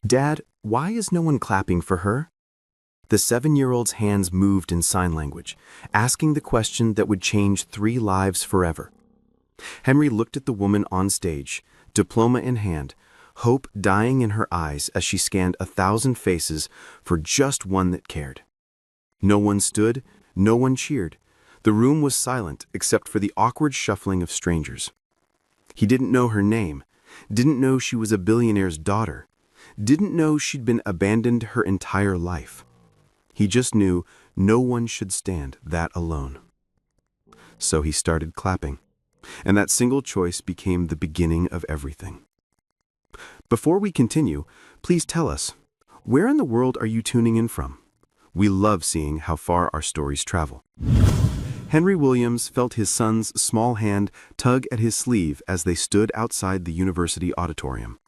Dad, why is no one clapping for her? The 7-year-old's hands moved in sign language, asking the question that would change 3 lives forever. Henry looked at the woman on stage, diploma in hand, hope dying in her eyes as she scanned 1,000 faces for just one that cared. No one stood, no one cheered. The room was silent except for the awkward shuffling of strangers. He didn't know her name, didn't know she was a billionaire's daughter, didn't know she'd been abandoned her entire life. He just knew no one should stand that alone. So he started clapping, and that single choice became the beginning of everything. Before we continue, please tell us, where in the world are you tuning in from? We love seeing how far our stories travel. Henry Williams felt his son's small hand tug at his sleeve as they stood outside the university auditorium.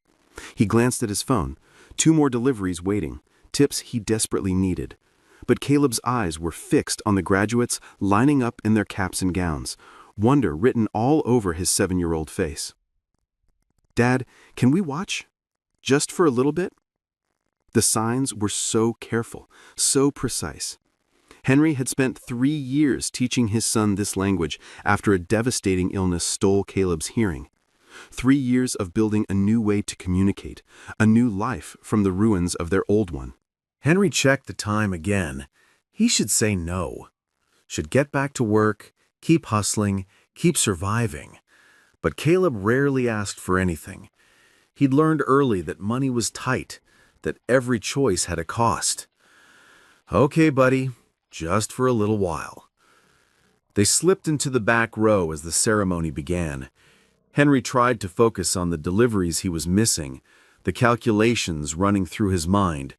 He glanced at his phone, 2 more deliveries waiting, tips he desperately needed. But Caleb's eyes were fixed on the graduates lining up in their caps and gowns, wonder written all over his 7-year-old face. "Dad, can we watch? Just for a little bit?" The signs were so careful, so precise. Henry had spent 3 years teaching his son this language after a devastating illness stole Caleb's hearing. 3 years of building a new way to communicate, a new life from the ruins of their old one. Henry checked the time again. He should say no. Should get back to work, keep hustling, keep surviving. But Caleb rarely asked for anything. He'd learned early that money was tight, that every choice had a cost. "Okay, buddy, just for a little while." They slipped into the back row as the ceremony began. Henry tried to focus on the deliveries he was missing, the calculations running through his mind.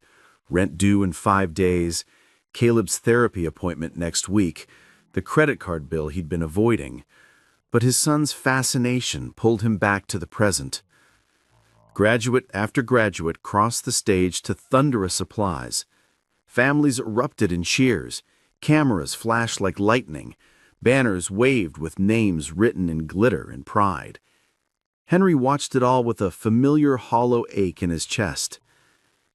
Rent due in 5 days, Caleb's therapy appointment next week, the credit card bill he'd been avoiding. But his son's fascination pulled him back to the present. Graduate after graduate crossed the stage to thunderous applause. Families erupted in cheers, cameras flashed like lightning, banners waved with names written in glitter and pride. Henry watched it all with a familiar hollow ache in his chest.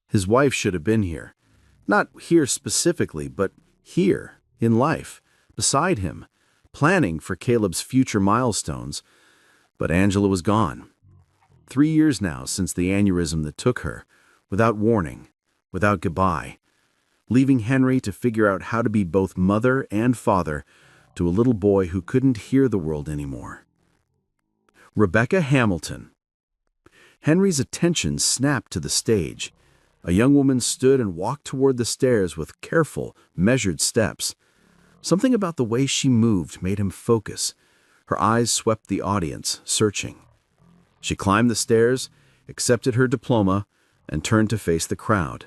His wife should have been here. Not here specifically, but here, in life, beside him, planning for Caleb's future milestones. But Angela was gone. 3 years now since the aneurysm that took her, without warning, without goodbye, leaving Henry to figure out how to be both mother and father to a little boy who couldn't hear the world anymore. Rebecca Hamilton. Henry's attention snapped to the stage. A young woman stood and walked toward the stairs with careful, measured steps. Something about the way she moved made him focus. Her eyes swept the audience, searching. She climbed the stairs, accepted her diploma, and turned to face the crowd.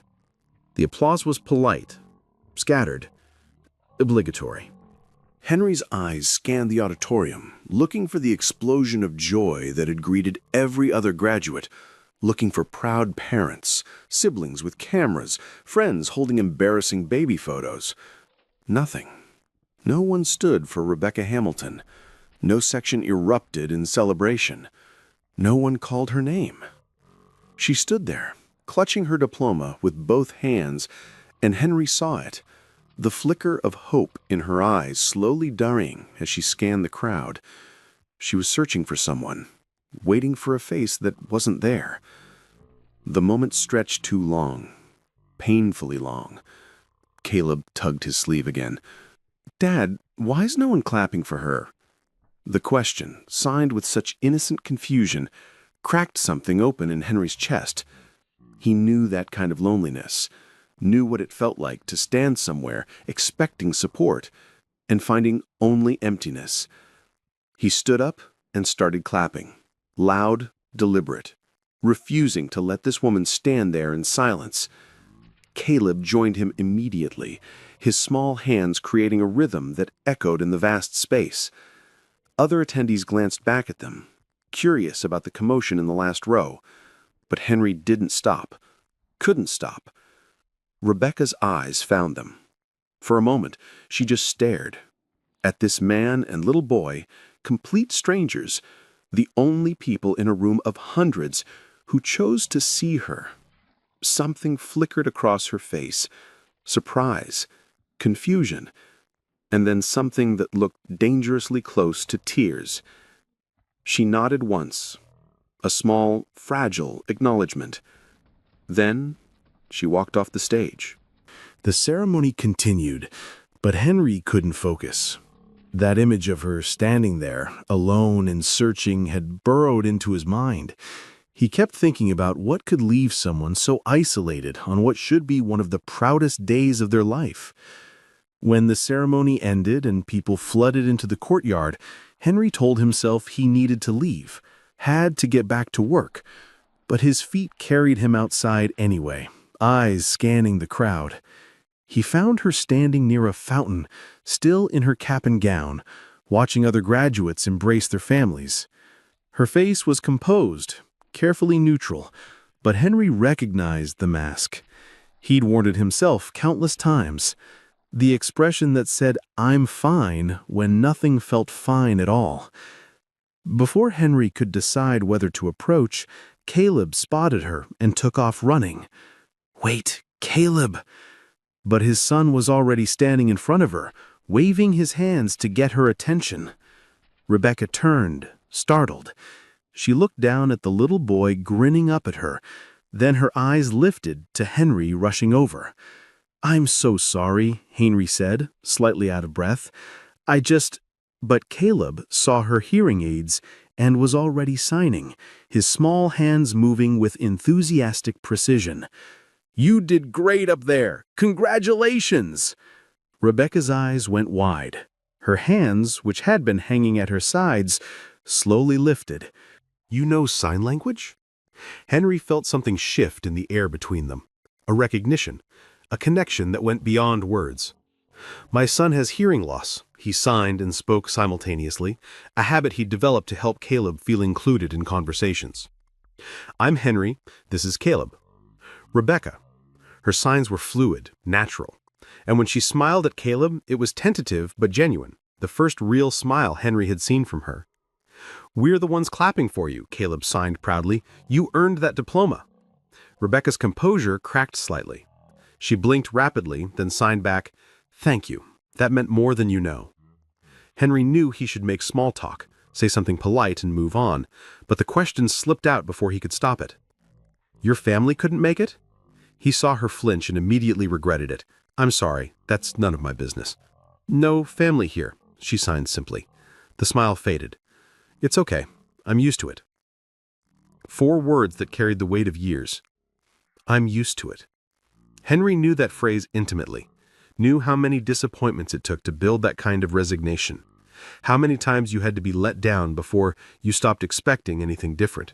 The applause was polite, scattered, obligatory. Henry's eyes scanned the auditorium, looking for the explosion of joy that had greeted every other graduate, looking for proud parents, siblings with cameras, friends holding embarrassing baby photos. Nothing. No one stood for Rebecca Hamilton. No section erupted in celebration. No one called her name. She stood there, clutching her diploma with both hands, and Henry saw it. The flicker of hope in her eyes slowly dying as she scanned the crowd. She was searching for someone, waiting for a face that wasn't there. The moment stretched too long, painfully long. Caleb tugged his sleeve again. "Dad, why is no one clapping for her?" The question, signed with such innocent confusion, cracked something open in Henry's chest. He knew that kind of loneliness, knew what it felt like to stand somewhere expecting support and finding only emptiness. He stood up and started clapping, loud, deliberate, refusing to let this woman stand there in silence. Caleb joined him immediately, his small hands creating a rhythm that echoed in the vast space. Other attendees glanced back at them, curious about the commotion in the last row, but Henry didn't stop, couldn't stop. Rebecca's eyes found them. For a moment, she just stared at this man and little boy, complete strangers, the only people in a room of hundreds who chose to see her, something flickered across her face. Surprise, confusion, and then something that looked dangerously close to tears. She nodded once, a small, fragile acknowledgement. Then she walked off the stage. The ceremony continued, but Henry couldn't focus. That image of her standing there, alone and searching, had burrowed into his mind. He kept thinking about what could leave someone so isolated on what should be one of the proudest days of their life. When the ceremony ended and people flooded into the courtyard, Henry told himself he needed to leave, had to get back to work. But his feet carried him outside anyway, eyes scanning the crowd. He found her standing near a fountain, still in her cap and gown, watching other graduates embrace their families. Her face was composed, carefully neutral, but Henry recognized the mask. He'd worn it himself countless times. The expression that said, "I'm fine," when nothing felt fine at all. Before Henry could decide whether to approach, Caleb spotted her and took off running. "Wait, Caleb!" But his son was already standing in front of her, waving his hands to get her attention. Rebecca turned, startled. She looked down at the little boy grinning up at her, then her eyes lifted to Henry rushing over. "I'm so sorry," Henry said, slightly out of breath. But Caleb saw her hearing aids and was already signing, his small hands moving with enthusiastic precision. "You did great up there! Congratulations!" Rebecca's eyes went wide. Her hands, which had been hanging at her sides, slowly lifted. "You know sign language?" Henry felt something shift in the air between them. A recognition, a connection that went beyond words. "My son has hearing loss," he signed and spoke simultaneously, a habit he'd developed to help Caleb feel included in conversations. "I'm Henry, this is Caleb." Rebecca. Her signs were fluid, natural. And when she smiled at Caleb, it was tentative but genuine, the first real smile Henry had seen from her. "We're the ones clapping for you," Caleb signed proudly. "You earned that diploma." Rebecca's composure cracked slightly. She blinked rapidly, then signed back, "Thank you. That meant more than you know." Henry knew he should make small talk, say something polite and move on, but the question slipped out before he could stop it. "Your family couldn't make it?" He saw her flinch and immediately regretted it. "I'm sorry, that's none of my business." "No family here," she signed simply. The smile faded. "It's okay. I'm used to it." 4 words that carried the weight of years. "I'm used to it." Henry knew that phrase intimately, knew how many disappointments it took to build that kind of resignation, how many times you had to be let down before you stopped expecting anything different.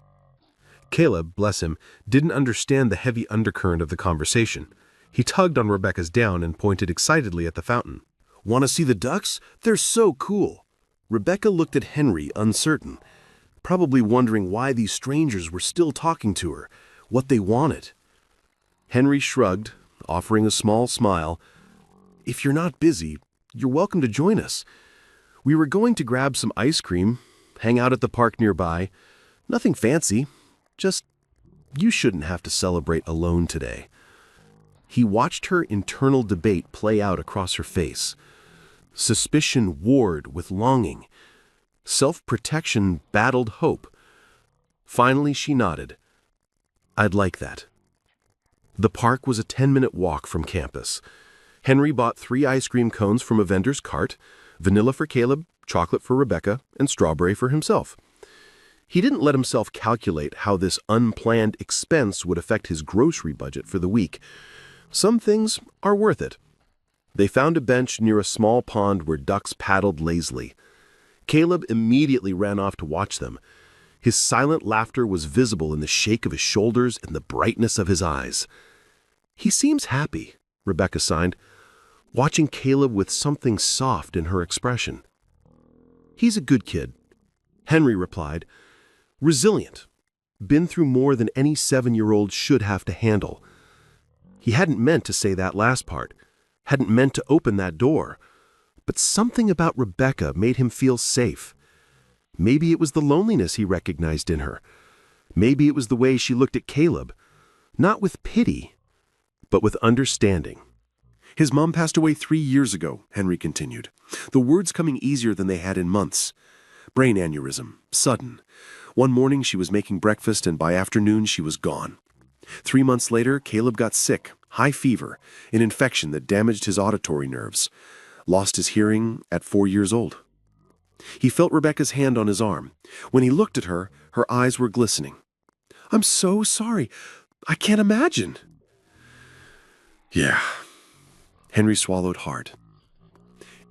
Caleb, bless him, didn't understand the heavy undercurrent of the conversation. He tugged on Rebecca's down and pointed excitedly at the fountain. "Want to see the ducks? They're so cool." Rebecca looked at Henry, uncertain, probably wondering why these strangers were still talking to her, what they wanted. Henry shrugged, offering a small smile. "If you're not busy, you're welcome to join us. We were going to grab some ice cream, hang out at the park nearby. Nothing fancy. Just, you shouldn't have to celebrate alone today." He watched her internal debate play out across her face. Suspicion warred with longing. Self-protection battled hope. Finally, she nodded. "I'd like that." The park was a 10-minute walk from campus. Henry bought 3 ice cream cones from a vendor's cart, vanilla for Caleb, chocolate for Rebecca, and strawberry for himself. He didn't let himself calculate how this unplanned expense would affect his grocery budget for the week. Some things are worth it. They found a bench near a small pond where ducks paddled lazily. Caleb immediately ran off to watch them. His silent laughter was visible in the shake of his shoulders and the brightness of his eyes. "He seems happy," Rebecca signed, watching Caleb with something soft in her expression. "He's a good kid," Henry replied. "Resilient. Been through more than any 7-year-old should have to handle." He hadn't meant to say that last part, hadn't meant to open that door, but something about Rebecca made him feel safe. Maybe it was the loneliness he recognized in her. Maybe it was the way she looked at Caleb. Not with pity, but with understanding. His mom passed away 3 years ago, Henry continued, the words coming easier than they had in months. Brain aneurysm, sudden. One morning she was making breakfast and by afternoon she was gone. 3 months later, Caleb got sick, high fever, an infection that damaged his auditory nerves. Lost his hearing at 4 years old. He felt Rebecca's hand on his arm. When he looked at her, her eyes were glistening. "I'm so sorry. I can't imagine." "Yeah." Henry swallowed hard.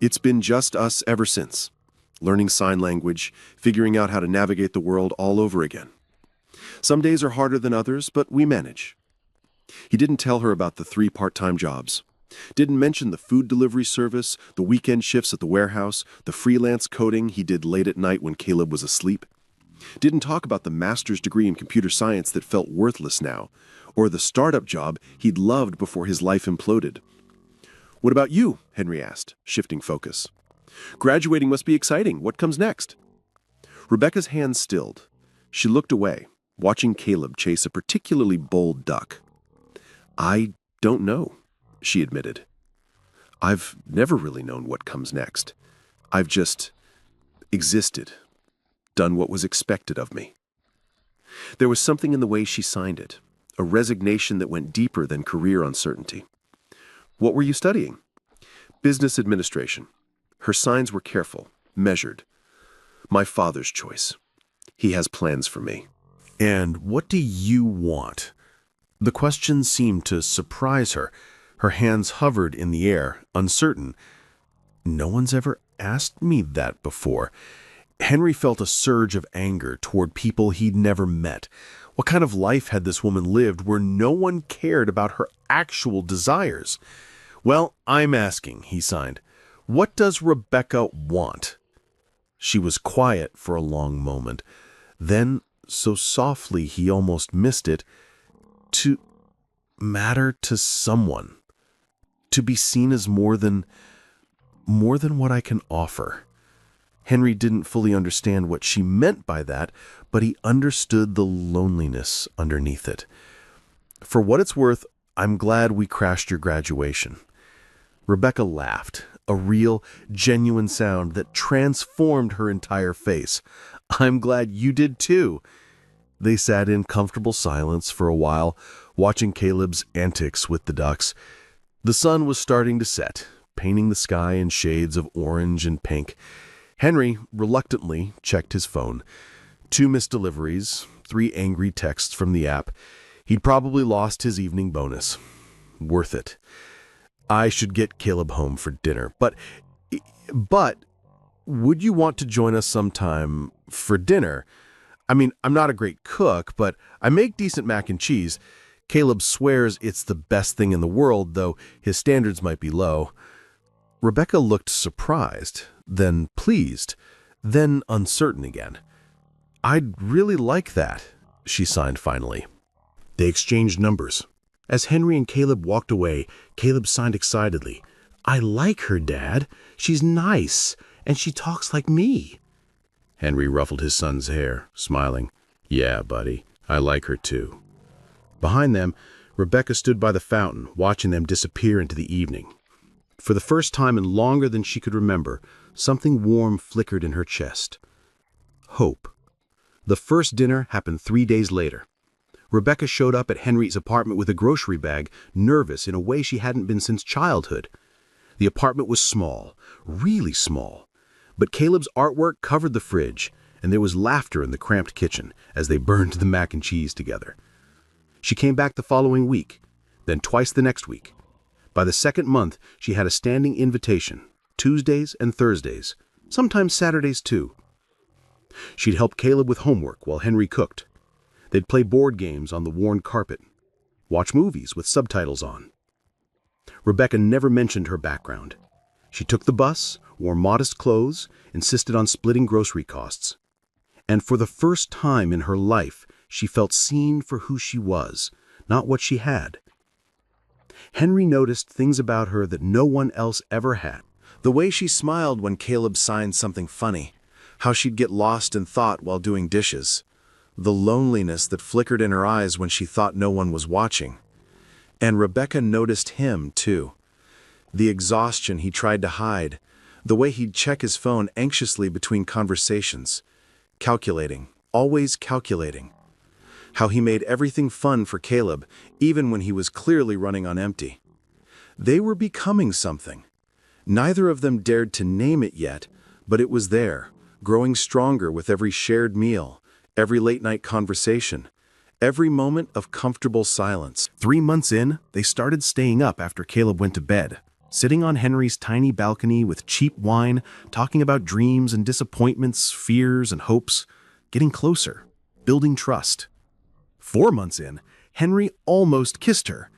"It's been just us ever since. Learning sign language, figuring out how to navigate the world all over again. Some days are harder than others, but we manage." He didn't tell her about the 3 part-time jobs. Didn't mention the food delivery service, the weekend shifts at the warehouse, the freelance coding he did late at night when Caleb was asleep. Didn't talk about the master's degree in computer science that felt worthless now, or the startup job he'd loved before his life imploded. "What about you?" Henry asked, shifting focus. "Graduating must be exciting. What comes next?" Rebecca's hand stilled. She looked away, watching Caleb chase a particularly bold duck. "I don't know," she admitted. "I've never really known what comes next. I've just existed, done what was expected of me." There was something in the way she signed it, a resignation that went deeper than career uncertainty. "What were you studying?" "Business administration." Her signs were careful, measured. "My father's choice. He has plans for me." "And what do you want?" The question seemed to surprise her. Her hands hovered in the air, uncertain. No one's ever asked me that before. Henry felt a surge of anger toward people he'd never met. What kind of life had this woman lived where no one cared about her actual desires? "Well, I'm asking," he signed. "What does Rebecca want?" She was quiet for a long moment. Then, so softly he almost missed it, "To matter to someone. To be seen as more than what I can offer." Henry didn't fully understand what she meant by that, but he understood the loneliness underneath it. "For what it's worth, I'm glad we crashed your graduation." Rebecca laughed, a real, genuine sound that transformed her entire face. "I'm glad you did too." They sat in comfortable silence for a while, watching Caleb's antics with the ducks. The sun was starting to set, painting the sky in shades of orange and pink. Henry reluctantly checked his phone. 2 missed deliveries, 3 angry texts from the app. He'd probably lost his evening bonus. Worth it. "I should get Caleb home for dinner, but would you want to join us sometime for dinner? I mean, I'm not a great cook, but I make decent mac and cheese. Caleb swears it's the best thing in the world, though his standards might be low." Rebecca looked surprised, then pleased, then uncertain again. "I'd really like that," she signed finally. They exchanged numbers. As Henry and Caleb walked away, Caleb signed excitedly. "I like her, Dad. She's nice, and she talks like me." Henry ruffled his son's hair, smiling. "Yeah, buddy, I like her too." Behind them, Rebecca stood by the fountain, watching them disappear into the evening. For the first time in longer than she could remember, something warm flickered in her chest. Hope. The first dinner happened 3 days later. Rebecca showed up at Henry's apartment with a grocery bag, nervous in a way she hadn't been since childhood. The apartment was small, really small, but Caleb's artwork covered the fridge, and there was laughter in the cramped kitchen as they burned the mac and cheese together. She came back the following week, then twice the next week. By the second month, she had a standing invitation, Tuesdays and Thursdays, sometimes Saturdays too. She'd help Caleb with homework while Henry cooked. They'd play board games on the worn carpet, watch movies with subtitles on. Rebecca never mentioned her background. She took the bus, wore modest clothes, insisted on splitting grocery costs. And for the first time in her life, she felt seen for who she was, not what she had. Henry noticed things about her that no one else ever had. The way she smiled when Caleb signed something funny, how she'd get lost in thought while doing dishes, the loneliness that flickered in her eyes when she thought no one was watching. And Rebecca noticed him, too. The exhaustion he tried to hide, the way he'd check his phone anxiously between conversations. Calculating, always calculating. How he made everything fun for Caleb, even when he was clearly running on empty. They were becoming something. Neither of them dared to name it yet, but it was there, growing stronger with every shared meal, every late-night conversation, every moment of comfortable silence. 3 months in, they started staying up after Caleb went to bed, sitting on Henry's tiny balcony with cheap wine, talking about dreams and disappointments, fears and hopes, getting closer, building trust. 4 months in, Henry almost kissed her.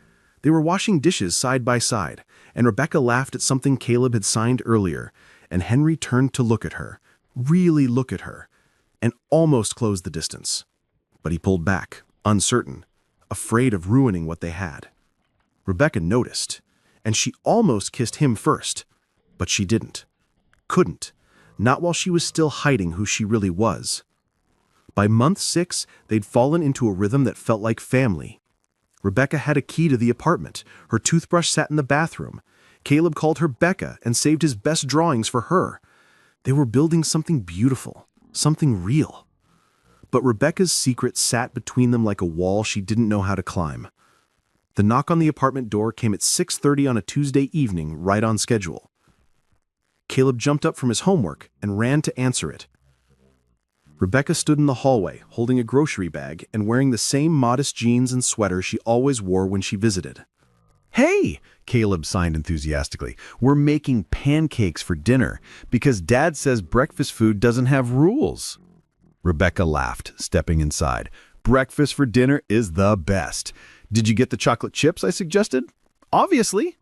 They were washing dishes side by side, and Rebecca laughed at something Caleb had signed earlier, and Henry turned to look at her, really look at her, and almost closed the distance. But he pulled back, uncertain, afraid of ruining what they had. Rebecca noticed, and she almost kissed him first, but she didn't. Couldn't, not while she was still hiding who she really was. By month 6, they'd fallen into a rhythm that felt like family. Rebecca had a key to the apartment. Her toothbrush sat in the bathroom. Caleb called her Becca and saved his best drawings for her. They were building something beautiful, something real. But Rebecca's secret sat between them like a wall she didn't know how to climb. The knock on the apartment door came at 6:30 on a Tuesday evening, right on schedule. Caleb jumped up from his homework and ran to answer it. Rebecca stood in the hallway, holding a grocery bag and wearing the same modest jeans and sweater she always wore when she visited. "Hey," Caleb signed enthusiastically, "we're making pancakes for dinner because Dad says breakfast food doesn't have rules." Rebecca laughed, stepping inside. "Breakfast for dinner is the best. Did you get the chocolate chips I suggested?" "Obviously."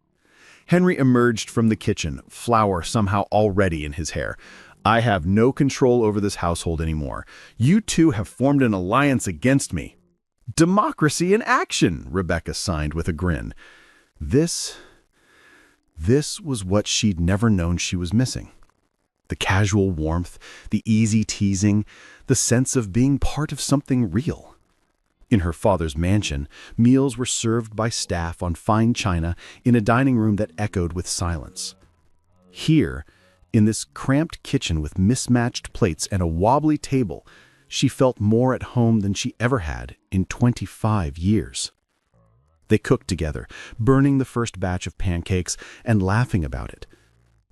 Henry emerged from the kitchen, flour somehow already in his hair. "I have no control over this household anymore. You two have formed an alliance against me." "Democracy in action," Rebecca signed with a grin. This was what she'd never known she was missing. The casual warmth, the easy teasing, the sense of being part of something real. In her father's mansion, meals were served by staff on fine china in a dining room that echoed with silence. Here, in this cramped kitchen with mismatched plates and a wobbly table, she felt more at home than she ever had in 25 years. They cooked together, burning the first batch of pancakes and laughing about it.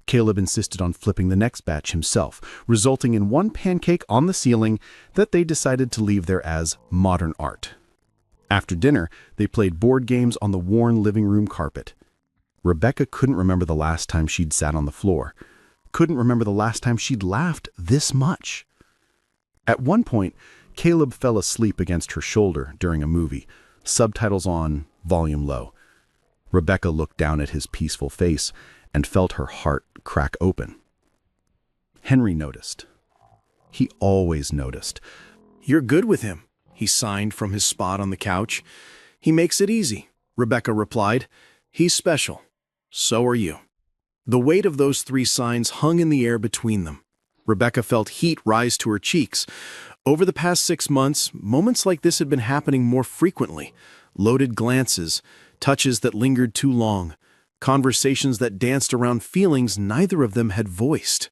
Caleb insisted on flipping the next batch himself, resulting in one pancake on the ceiling that they decided to leave there as modern art. After dinner, they played board games on the worn living room carpet. Rebecca couldn't remember the last time she'd sat on the floor. Couldn't remember the last time she'd laughed this much. At one point, Caleb fell asleep against her shoulder during a movie, subtitles on, volume low. Rebecca looked down at his peaceful face and felt her heart crack open. Henry noticed. He always noticed. "You're good with him," he signed from his spot on the couch. "He makes it easy," Rebecca replied. "He's special. So are you." The weight of those 3 signs hung in the air between them. Rebecca felt heat rise to her cheeks. Over the past 6 months, moments like this had been happening more frequently. Loaded glances, touches that lingered too long, conversations that danced around feelings neither of them had voiced.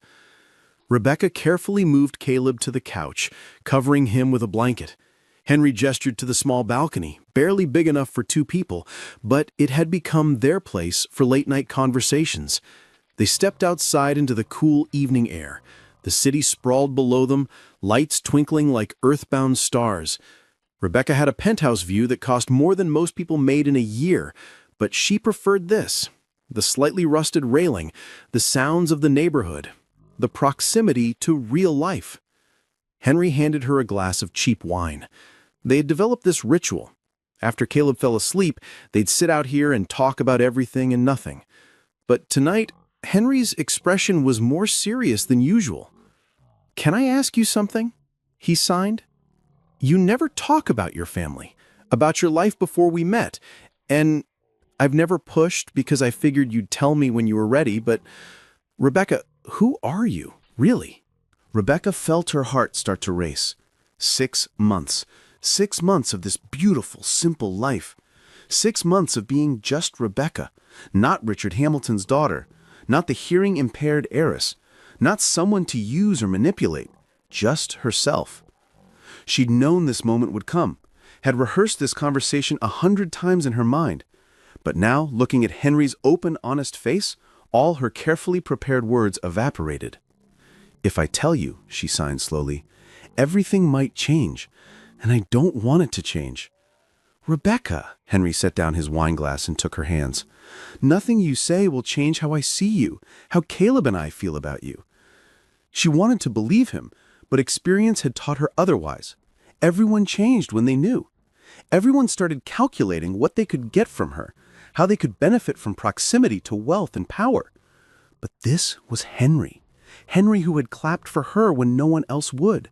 Rebecca carefully moved Caleb to the couch, covering him with a blanket. Henry gestured to the small balcony, barely big enough for 2 people, but it had become their place for late-night conversations. They stepped outside into the cool evening air. The city sprawled below them, lights twinkling like earthbound stars. Rebecca had a penthouse view that cost more than most people made in a year, but she preferred this. The slightly rusted railing, the sounds of the neighborhood, the proximity to real life. Henry handed her a glass of cheap wine. They had developed this ritual. After Caleb fell asleep, they'd sit out here and talk about everything and nothing. But tonight, Henry's expression was more serious than usual. "Can I ask you something?" he signed. "You never talk about your family, about your life before we met, and I've never pushed because I figured you'd tell me when you were ready, but Rebecca, who are you, really?" Rebecca felt her heart start to race. 6 months. 6 months of this beautiful, simple life. 6 months of being just Rebecca, not Richard Hamilton's daughter, not the hearing-impaired heiress, not someone to use or manipulate, just herself. She'd known this moment would come, had rehearsed this conversation 100 times in her mind. But now, looking at Henry's open, honest face, all her carefully prepared words evaporated. "If I tell you," she signed slowly, "everything might change, and I don't want it to change." "Rebecca," Henry set down his wineglass and took her hands, "nothing you say will change how I see you, how Caleb and I feel about you." She wanted to believe him, but experience had taught her otherwise. Everyone changed when they knew. Everyone started calculating what they could get from her, how they could benefit from proximity to wealth and power. But this was Henry. Henry who had clapped for her when no one else would.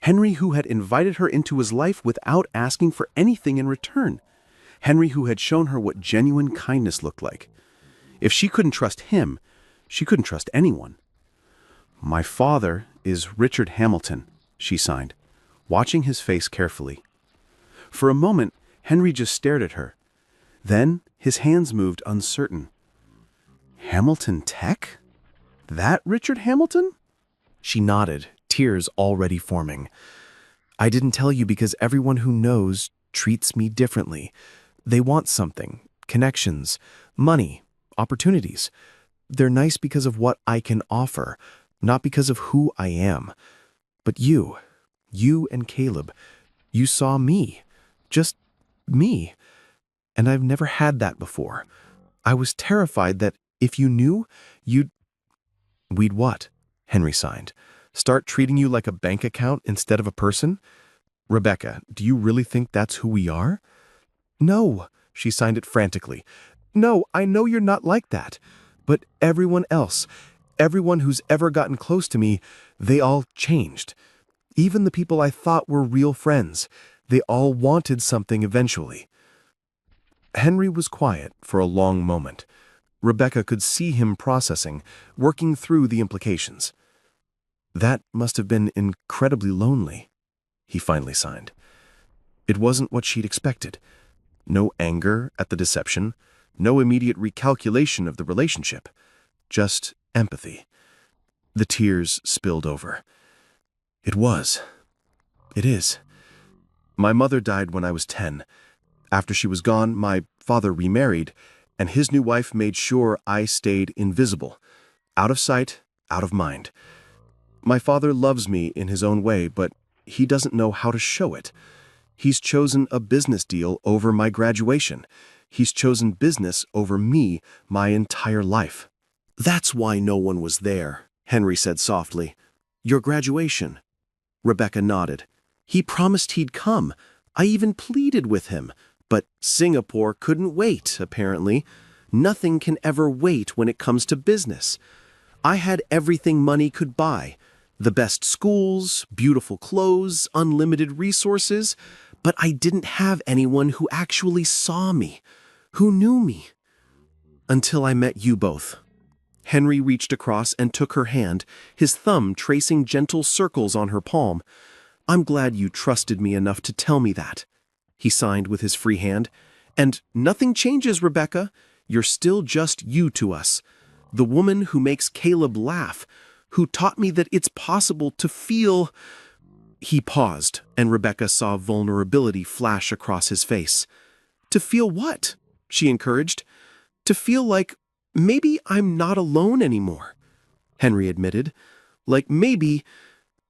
Henry who had invited her into his life without asking for anything in return. Henry who had shown her what genuine kindness looked like. If she couldn't trust him, she couldn't trust anyone. "My father is Richard Hamilton," she signed, watching his face carefully. For a moment, Henry just stared at her. Then his hands moved uncertain. "Hamilton Tech? That Richard Hamilton?" She nodded, tears already forming. "I didn't tell you because everyone who knows treats me differently. They want something, connections, money, opportunities. They're nice because of what I can offer, not because of who I am. But you and Caleb, you saw me, just me. And I've never had that before. I was terrified that if you knew, We'd what?" Henry signed. "Start treating you like a bank account instead of a person? Rebecca, do you really think that's who we are?" "No," she signed it frantically. "No, I know you're not like that. But everyone else, everyone who's ever gotten close to me, they all changed. Even the people I thought were real friends, they all wanted something eventually." Henry was quiet for a long moment. Rebecca could see him processing, working through the implications. "That must have been incredibly lonely," he finally signed. It wasn't what she'd expected. No anger at the deception, no immediate recalculation of the relationship, just empathy. The tears spilled over. "It was. It is. My mother died when I was 10. After she was gone, my father remarried, and his new wife made sure I stayed invisible, out of sight, out of mind. My father loves me in his own way, but he doesn't know how to show it. He's chosen a business deal over my graduation. He's chosen business over me my entire life." "That's why no one was there," Henry said softly. "Your graduation." Rebecca nodded. "He promised he'd come. I even pleaded with him. But Singapore couldn't wait, apparently. Nothing can ever wait when it comes to business. I had everything money could buy. The best schools, beautiful clothes, unlimited resources. But I didn't have anyone who actually saw me, who knew me. Until I met you both." Henry reached across and took her hand, his thumb tracing gentle circles on her palm. "I'm glad you trusted me enough to tell me that," he signed with his free hand. "And nothing changes, Rebecca. You're still just you to us. The woman who makes Caleb laugh, who taught me that it's possible to feel—" He paused, and Rebecca saw vulnerability flash across his face. "To feel what?" she encouraged. "To feel like maybe I'm not alone anymore," Henry admitted. "Like maybe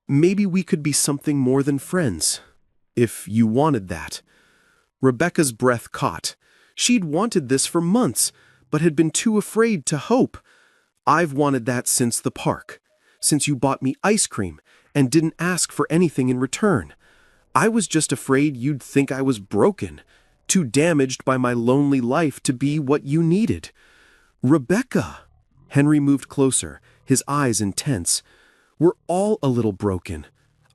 we could be something more than friends. If you wanted that." Rebecca's breath caught. She'd wanted this for months, but had been too afraid to hope. "I've wanted that since the park, since you bought me ice cream and didn't ask for anything in return. I was just afraid you'd think I was broken, too damaged by my lonely life to be what you needed." "Rebecca!" Henry moved closer, his eyes intense. "We're all a little broken.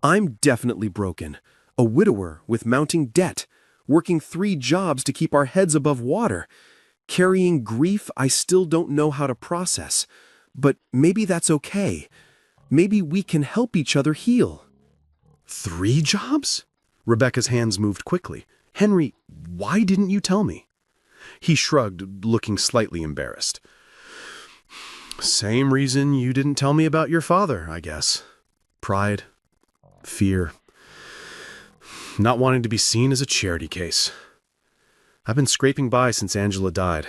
I'm definitely broken. A widower with mounting debt, working 3 jobs to keep our heads above water, carrying grief I still don't know how to process. But maybe that's okay. Maybe we can help each other heal." 3 jobs? Rebecca's hands moved quickly. Henry, why didn't you tell me? He shrugged, looking slightly embarrassed. Same reason you didn't tell me about your father, I guess. Pride, fear, not wanting to be seen as a charity case. I've been scraping by since Angela died,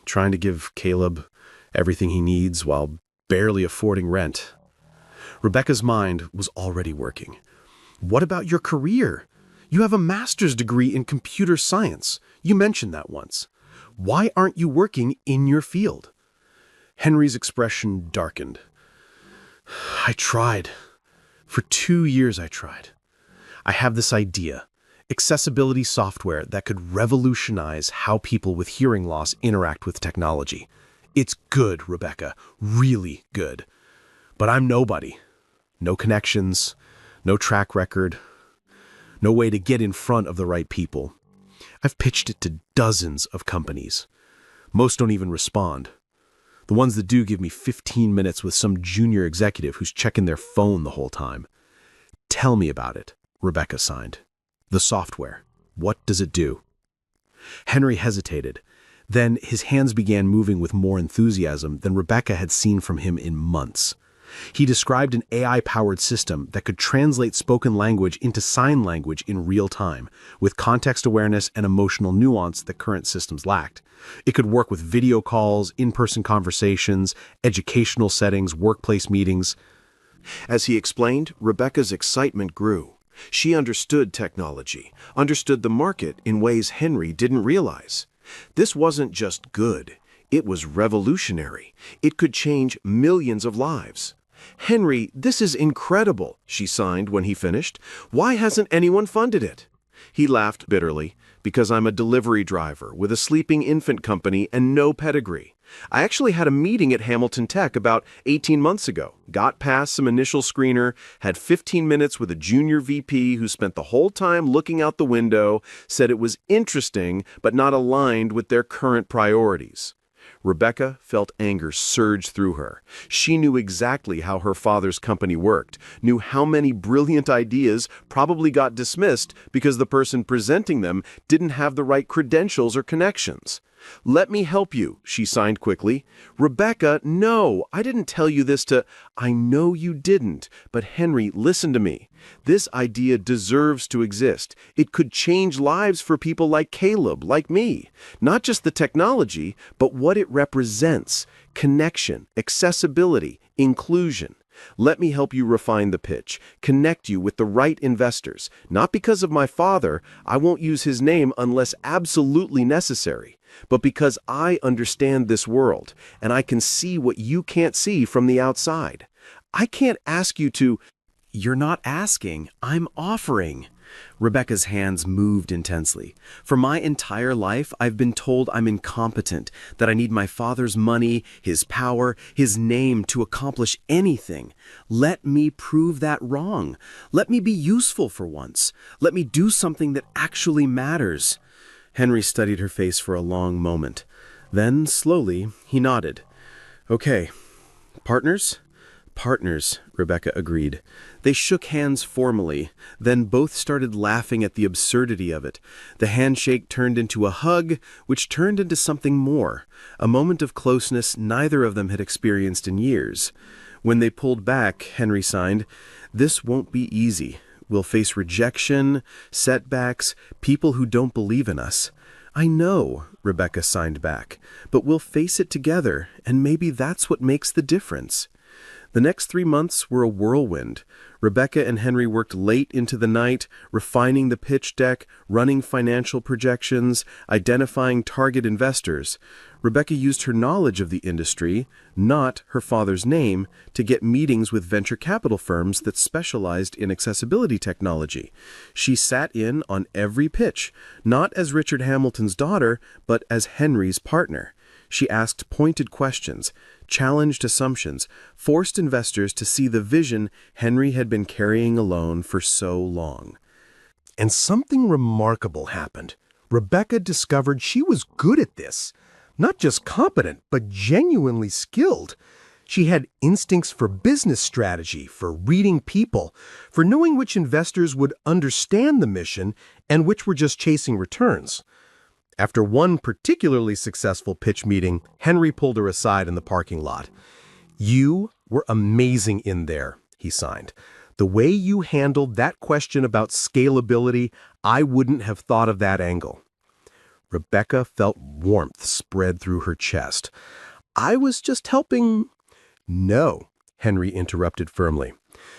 trying to give Caleb everything he needs while barely affording rent. Rebecca's mind was already working. What about your career? You have a master's degree in computer science. You mentioned that once. Why aren't you working in your field? Henry's expression darkened. I tried. For 2 years I tried. I have this idea, accessibility software that could revolutionize how people with hearing loss interact with technology. It's good, Rebecca, really good. But I'm nobody. No connections, no track record, no way to get in front of the right people. I've pitched it to dozens of companies. Most don't even respond. The ones that do give me 15 minutes with some junior executive who's checking their phone the whole time. Tell me about it, Rebecca signed. The software. What does it do? Henry hesitated. Then his hands began moving with more enthusiasm than Rebecca had seen from him in months. He described an AI-powered system that could translate spoken language into sign language in real time, with context awareness and emotional nuance that current systems lacked. It could work with video calls, in-person conversations, educational settings, workplace meetings. As he explained, Rebecca's excitement grew. She understood technology, understood the market in ways Henry didn't realize. This wasn't just good. It was revolutionary. It could change millions of lives. Henry, this is incredible, she signed when he finished. Why hasn't anyone funded it? He laughed bitterly. Because I'm a delivery driver with a sleeping infant company and no pedigree. I actually had a meeting at Hamilton Tech about 18 months ago, got past some initial screener, had 15 minutes with a junior VP who spent the whole time looking out the window, said it was interesting but not aligned with their current priorities. Rebecca felt anger surge through her. She knew exactly how her father's company worked, knew how many brilliant ideas probably got dismissed because the person presenting them didn't have the right credentials or connections. Let me help you, she signed quickly. Rebecca, no, I didn't tell you this to... I know you didn't, but Henry, listen to me. This idea deserves to exist. It could change lives for people like Caleb, like me. Not just the technology, but what it represents. Connection, accessibility, inclusion. Let me help you refine the pitch, connect you with the right investors. Not because of my father, I won't use his name unless absolutely necessary, but because I understand this world, and I can see what you can't see from the outside. I can't ask you to... You're not asking, I'm offering. Rebecca's hands moved intensely. For my entire life, I've been told I'm incompetent, that I need my father's money, his power, his name to accomplish anything. Let me prove that wrong. Let me be useful for once. Let me do something that actually matters. Henry studied her face for a long moment. Then, slowly, he nodded. Okay. Partners? Partners, Rebecca agreed. They shook hands formally, then both started laughing at the absurdity of it. The handshake turned into a hug, which turned into something more, a moment of closeness neither of them had experienced in years. When they pulled back, Henry signed, "This won't be easy. We'll face rejection, setbacks, people who don't believe in us." "I know," Rebecca signed back, "but we'll face it together, and maybe that's what makes the difference." The next 3 months were a whirlwind. Rebecca and Henry worked late into the night, refining the pitch deck, running financial projections, identifying target investors. Rebecca used her knowledge of the industry, not her father's name, to get meetings with venture capital firms that specialized in accessibility technology. She sat in on every pitch, not as Richard Hamilton's daughter, but as Henry's partner. She asked pointed questions, challenged assumptions, forced investors to see the vision Henry had been carrying alone for so long. And something remarkable happened. Rebecca discovered she was good at this. Not just competent, but genuinely skilled. She had instincts for business strategy, for reading people, for knowing which investors would understand the mission and which were just chasing returns. After one particularly successful pitch meeting, Henry pulled her aside in the parking lot. "You were amazing in there," he signed. "The way you handled that question about scalability, I wouldn't have thought of that angle." Rebecca felt warmth spread through her chest. "I was just helping—" "No," Henry interrupted firmly.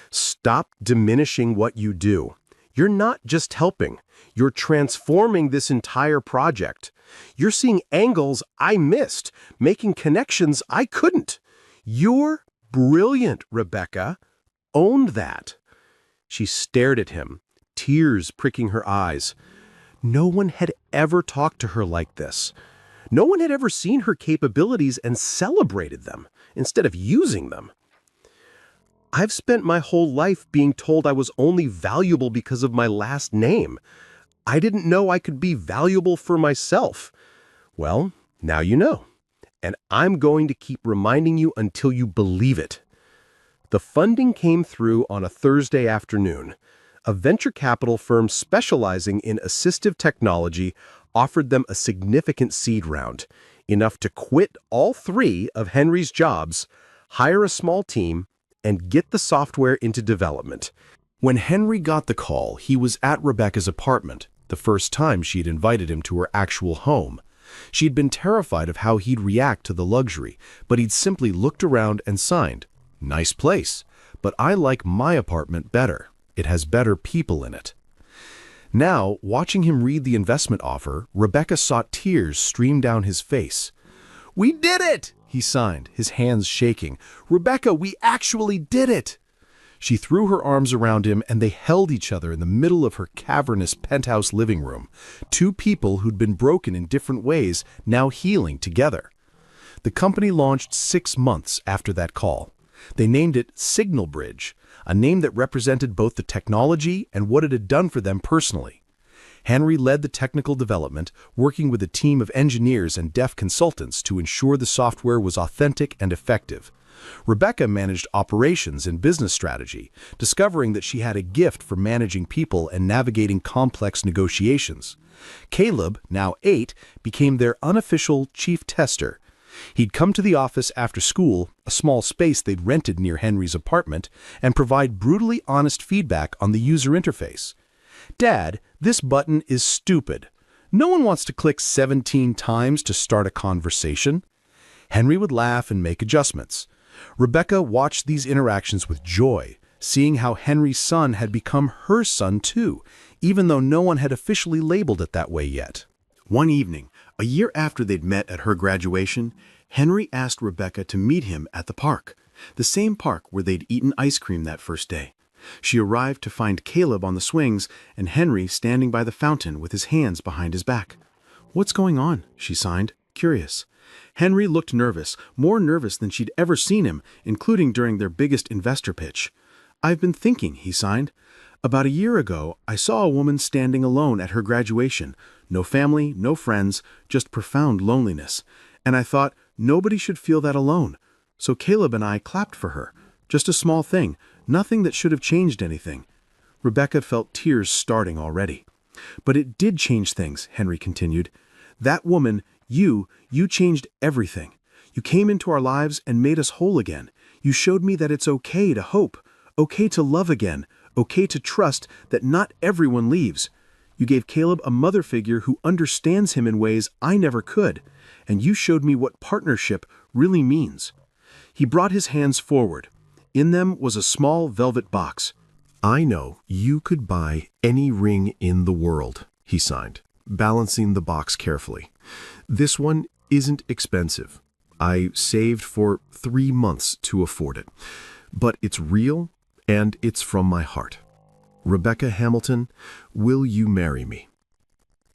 "Stop diminishing what you do. You're not just helping. You're transforming this entire project. You're seeing angles I missed, making connections I couldn't. You're brilliant, Rebecca. Own that." She stared at him, tears pricking her eyes. No one had ever talked to her like this. No one had ever seen her capabilities and celebrated them instead of using them. "I've spent my whole life being told I was only valuable because of my last name. I didn't know I could be valuable for myself. Well, now you know. And I'm going to keep reminding you until you believe it." The funding came through on a Thursday afternoon. A venture capital firm specializing in assistive technology offered them a significant seed round, enough to quit all 3 of Henry's jobs, hire a small team, and get the software into development. When Henry got the call, he was at Rebecca's apartment, the first time she'd invited him to her actual home. She'd been terrified of how he'd react to the luxury, but he'd simply looked around and signed, "Nice place, but I like my apartment better. It has better people in it." Now, watching him read the investment offer, Rebecca saw tears stream down his face. "We did it!" he signed, his hands shaking. "Rebecca, we actually did it!" She threw her arms around him and they held each other in the middle of her cavernous penthouse living room, 2 people who'd been broken in different ways, now healing together. The company launched 6 months after that call. They named it Signal Bridge, a name that represented both the technology and what it had done for them personally. Henry led the technical development, working with a team of engineers and deaf consultants to ensure the software was authentic and effective. Rebecca managed operations and business strategy, discovering that she had a gift for managing people and navigating complex negotiations. Caleb, now 8, became their unofficial chief tester. He'd come to the office after school, a small space they'd rented near Henry's apartment, and provide brutally honest feedback on the user interface. "Dad, this button is stupid. No one wants to click 17 times to start a conversation." Henry would laugh and make adjustments. Rebecca watched these interactions with joy, seeing how Henry's son had become her son too, even though no one had officially labeled it that way yet. One evening, a year after they'd met at her graduation, Henry asked Rebecca to meet him at the park, the same park where they'd eaten ice cream that first day. She arrived to find Caleb on the swings and Henry standing by the fountain with his hands behind his back. "What's going on?" she signed, curious. Henry looked nervous, more nervous than she'd ever seen him, including during their biggest investor pitch. "I've been thinking," he signed. "About a year ago, I saw a woman standing alone at her graduation. No family, no friends, just profound loneliness. And I thought, nobody should feel that alone. So Caleb and I clapped for her. Just a small thing, nothing that should have changed anything." Rebecca felt tears starting already. "But it did change things," Henry continued. "That woman, you changed everything. You came into our lives and made us whole again. You showed me that it's okay to hope, okay to love again, okay to trust that not everyone leaves. You gave Caleb a mother figure who understands him in ways I never could, and you showed me what partnership really means." He brought his hands forward. In them was a small velvet box. "I know you could buy any ring in the world," he signed, balancing the box carefully. "This one isn't expensive. I saved for 3 months to afford it. But it's real, and it's from my heart. Rebecca Hamilton, will you marry me?"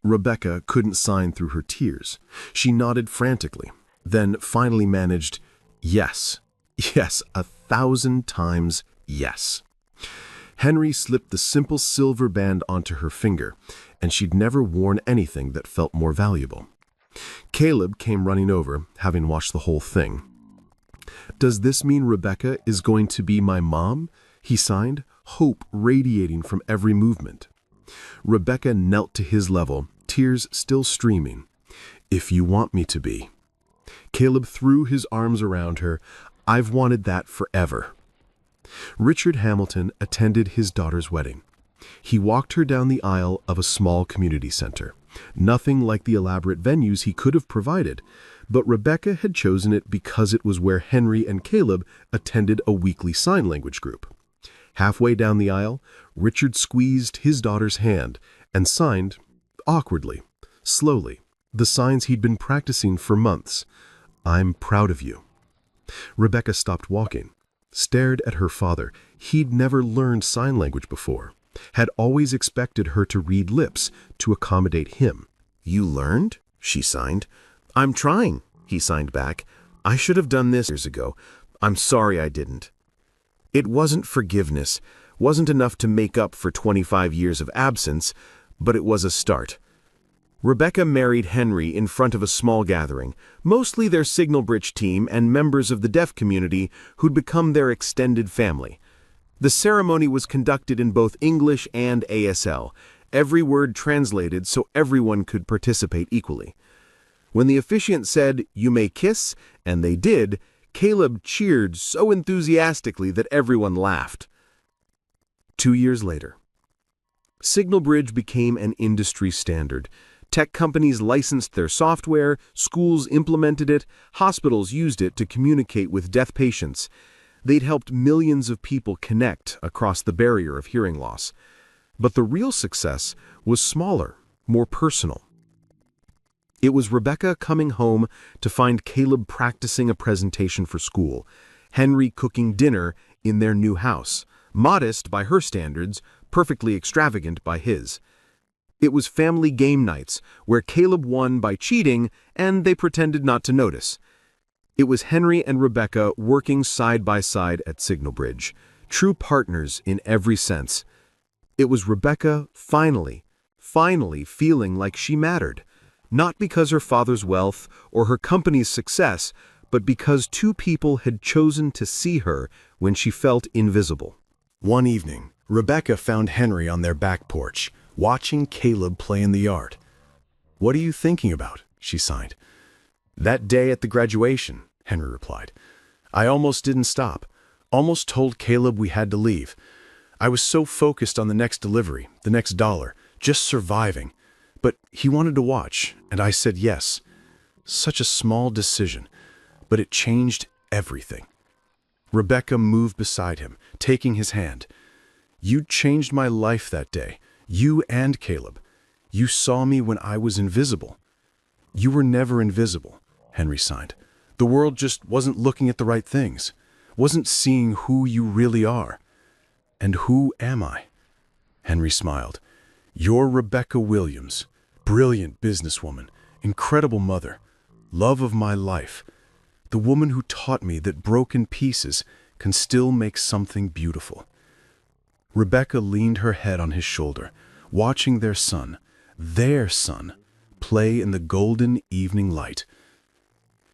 Rebecca couldn't sign through her tears. She nodded frantically, then finally managed, "Yes. Yes, 1,000 times yes." Henry slipped the simple silver band onto her finger, and she'd never worn anything that felt more valuable. Caleb came running over, having watched the whole thing. Does this mean Rebecca is going to be my mom? He signed, hope radiating from every movement. Rebecca knelt to his level, tears still streaming. If you want me to be. Caleb threw his arms around her. I've wanted that forever. Richard Hamilton attended his daughter's wedding. He walked her down the aisle of a small community center. Nothing like the elaborate venues he could have provided, but Rebecca had chosen it because it was where Henry and Caleb attended a weekly sign language group. Halfway down the aisle, Richard squeezed his daughter's hand and signed, awkwardly, slowly, the signs he'd been practicing for months. I'm proud of you. Rebecca stopped walking, stared at her father. He'd never learned sign language before, had always expected her to read lips to accommodate him. You learned? She signed. I'm trying, he signed back. I should have done this years ago. I'm sorry I didn't. It wasn't forgiveness, wasn't enough to make up for 25 years of absence, but it was a start. Rebecca married Henry in front of a small gathering, mostly their Signal Bridge team and members of the deaf community who'd become their extended family. The ceremony was conducted in both English and ASL, every word translated so everyone could participate equally. When the officiant said, "You may kiss," and they did, Caleb cheered so enthusiastically that everyone laughed. 2 years later, Signal Bridge became an industry standard. Tech companies licensed their software, schools implemented it, hospitals used it to communicate with deaf patients. They'd helped millions of people connect across the barrier of hearing loss. But the real success was smaller, more personal. It was Rebecca coming home to find Caleb practicing a presentation for school, Henry cooking dinner in their new house, modest by her standards, perfectly extravagant by his. It was family game nights where Caleb won by cheating and they pretended not to notice. It was Henry and Rebecca working side by side at Signal Bridge, true partners in every sense. It was Rebecca finally feeling like she mattered, not because her father's wealth or her company's success, but because two people had chosen to see her when she felt invisible. One evening, Rebecca found Henry on their back porch, watching Caleb play in the yard. "What are you thinking about?" she sighed. "That day at the graduation," Henry replied. "I almost didn't stop, almost told Caleb we had to leave. I was so focused on the next delivery, the next dollar, just surviving. But he wanted to watch, and I said yes. Such a small decision, but it changed everything." Rebecca moved beside him, taking his hand. "You changed my life that day, you and Caleb. You saw me when I was invisible." "You were never invisible," Henry signed. "The world just wasn't looking at the right things, wasn't seeing who you really are." "And who am I?" Henry smiled. "You're Rebecca Williams, brilliant businesswoman, incredible mother, love of my life, the woman who taught me that broken pieces can still make something beautiful." Rebecca leaned her head on his shoulder, watching their son, play in the golden evening light.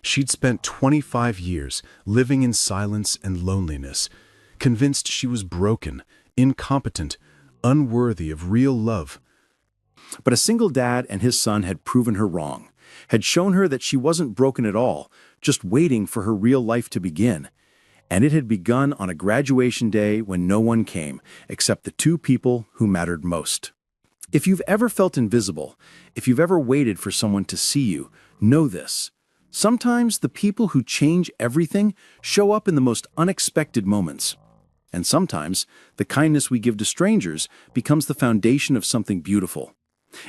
She'd spent 25 years living in silence and loneliness, convinced she was broken, incompetent, unworthy of real love. But a single dad and his son had proven her wrong, had shown her that she wasn't broken at all, just waiting for her real life to begin. And it had begun on a graduation day when no one came, except the two people who mattered most. If you've ever felt invisible, if you've ever waited for someone to see you, know this. Sometimes the people who change everything show up in the most unexpected moments. And sometimes the kindness we give to strangers becomes the foundation of something beautiful.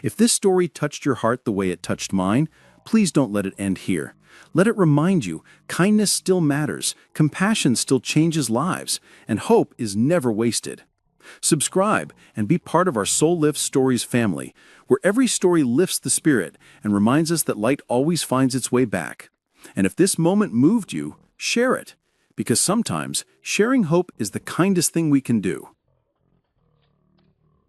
If this story touched your heart the way it touched mine, please don't let it end here. Let it remind you, kindness still matters, compassion still changes lives, and hope is never wasted. Subscribe and be part of our Soul Lifts Stories family, where every story lifts the spirit and reminds us that light always finds its way back. And if this moment moved you, share it, because sometimes sharing hope is the kindest thing we can do.